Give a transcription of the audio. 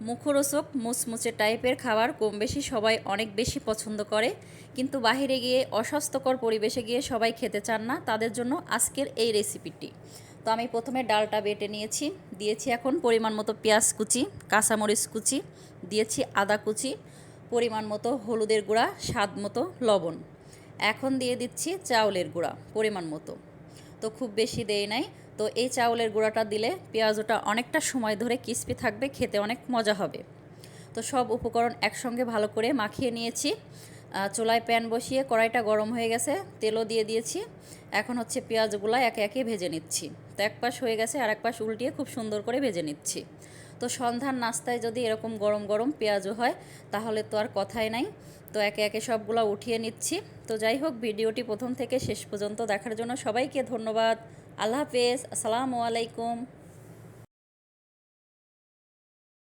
মুখরোচক মুচমুচে টাইপের খাবার কম বেশি সবাই অনেক বেশি পছন্দ করে, কিন্তু বাইরে গিয়ে অস্বাস্থ্যকর পরিবেশে গিয়ে সবাই খেতে চান না। তাদের জন্য আজকের এই রেসিপিটি। তো আমি প্রথমে ডালটা বেটে নিয়েছি, দিয়েছি এখন পরিমাণ মতো পেঁয়াজ কুচি, কাঁচামরিচ কুচি, দিয়েছি আদা কুচি, পরিমাণ মতো হলুদের গুঁড়া, স্বাদ মতো লবণ। এখন দিয়ে দিচ্ছি চাউলের গুঁড়া পরিমাণ মতো, তো খুব বেশি দেই নাই। তো এই চাউলের গুঁড়াটা দিলে পেঁয়াজটা অনেকটা সময় ধরে ক্রিস্পি থাকবে, খেতে অনেক মজা হবে। তো সব উপকরণ একসঙ্গে ভালো করে মাখিয়ে নিয়েছি। চুলায় প্যান বসিয়ে কড়াইটা গরম হয়ে গেছে, তেলও দিয়ে দিয়েছি। এখন হচ্ছে পেঁয়াজগুলো একে একে ভেজে নিচ্ছি। তো এক পাশ হয়ে গেছে, আর এক পাশ উল্টিয়ে খুব সুন্দর করে ভেজে নিচ্ছি। তো সন্ধ্যার নাস্তায় যদি এরকম গরম গরম পেঁয়াজও হয় তাহলে তো আর কথাই নাই। তো একে একে সবগুলো উঠিয়ে নিচ্ছি। তো যাই হোক, ভিডিওটি প্রথম থেকে শেষ পর্যন্ত দেখার জন্য সবাইকে ধন্যবাদ। আল্লাহ হাফেজ, আসসালামু আলাইকুম।